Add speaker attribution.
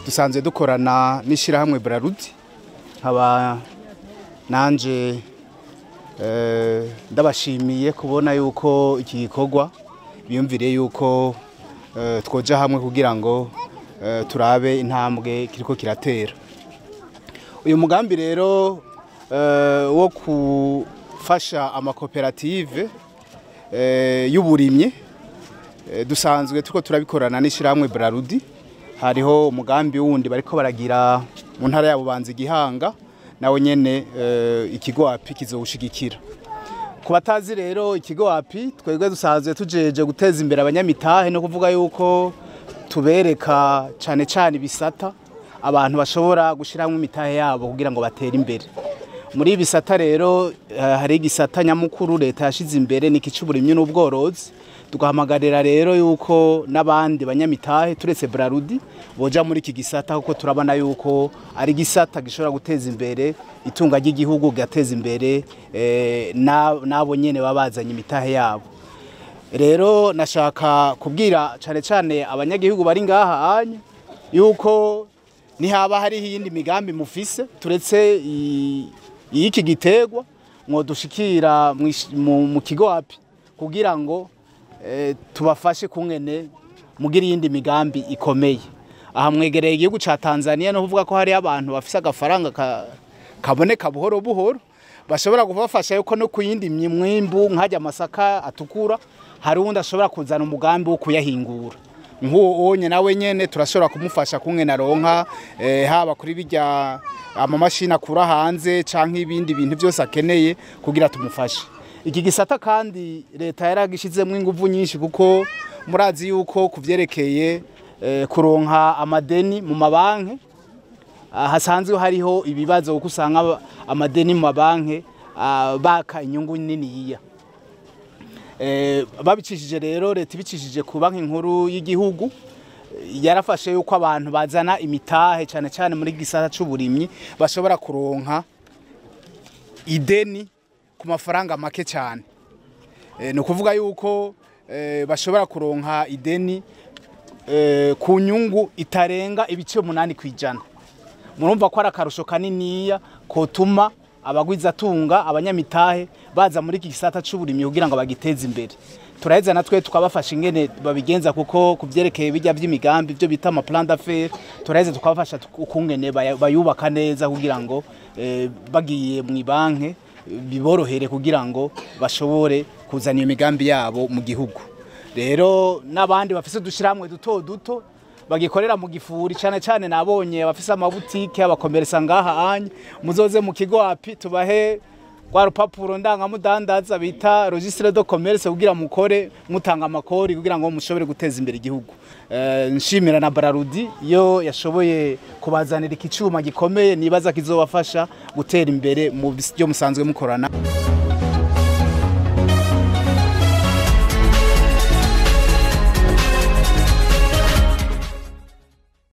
Speaker 1: dusanzwe dukorana n'ishirahamwe Braludi nkaba nanje ndabashimiye kubona yuko iki gikorwa biyumviriye yuko twoja hamwe kugira ngo turabe intambwe kiriko kiratera. Uyu mugambi rero wo kufasha amakoperative y'uburimye dusanzwe tuko turabikorana n'ishirahamwe Braludi. Hariho umugambi wundi bariko baragira mu ntara ya Bubanza Gihanga nawe nyene ikigo api kizowushigikira. Ku batazi rero ikigo api twebwe dusanzwe tujeje guteza imbere abanyamitahe no kuvuga yuko tubereka cane cane bisata abantu bashobora gushiramwe imitahe yabo kugira ngo batere imbere. Muri bisata rero hari igisata nyamukuru leta yashize imbere n'ikicuburimye n'ubworozi. Tugahamagarira rero yuko nabandi banyamitahe turetse Braludi boja muri iki gisata kuko turabana yuko ari gisata gishobora guteza imbere itunga ry'igihugu gateza imbere nabo nyene babazanye imitahe yabo. Rero nashaka kubwira cane cane abanyagihugu bari ngaha anye yuko nihaba hari iyindi migambi mufise turetse iki gitegwa mwodushikira mu kigo api kugira ngo tubafashe kungene mugira iyindi migambi ikomeye. Aha mwegereye igihugu ca Tanzania no kuvuga ko hari abantu bafise agafaranga kaboneka buhoro buhoro bashobora kubafasha yuko no kuyindi mwimbu nkajya amasaka atukura hari undi ashobora kuzana umugambi wo kuyahingura. Nk'uwo onye nawe nyene turashobora kumufasha kungene aronka haba kuri bijya amamashini akura hanze canke ibindi bintu byose akeneye kugira tumufashe. Iki gisata kandi leta yaragishizemwe inguvu nyinshi kuko murazi yuko kuvyerekeye kuronka amadeni mu mabanke hasanzwe hariho ibibazo kuko usanga amadeni mu mabanke baka inyungu nini yiya. Babicishije rero leta ibicishije ku banki nkuru y'igihugu yarafashe yuko abantu bazana imitahe cyane cyane muri gisata c'uburimyi bashobora kuronka ideni ku mafaranga make cyane. No kuvuga yuko bashobora kuronka ideni ku nyungu itarenga ibice 8 kwijana. Murumva ko ari akarusho kaniniya kotuma abagwiza tunga abanyamitahe baza muri iki gisata c'uburimyi kugira ngo bagiteze imbere. Turaheza natwe tukabafasha ingene babigenza kuko kuvyerekeye bijya by'imigambi byo bita ama plan d'affaires turaheza tukabafasha ukungene bayubaka neza kugira ngo bagiye mu banke biborohere kugira ngo bashobore kuzana iyo migambi yabo mu gihugu. Rero nabandi bafise dushiramwe duto duto bagikorera mu gifuri cyane cyane nabonye bafise amabutike abakomeresa ngaha anye muzoze mu kigo api tubahe kwa rupapuro ndanga mudandaza bita registre de commerce kugira mukore mutanga amakori kugira ngo mushobore guteza imbere igihugu. Nshimira na Braludi yo yashoboye kubazanira ikicuma gikomeye nibaza kizobafasha gutera imbere mu byo musanzwe mukorana.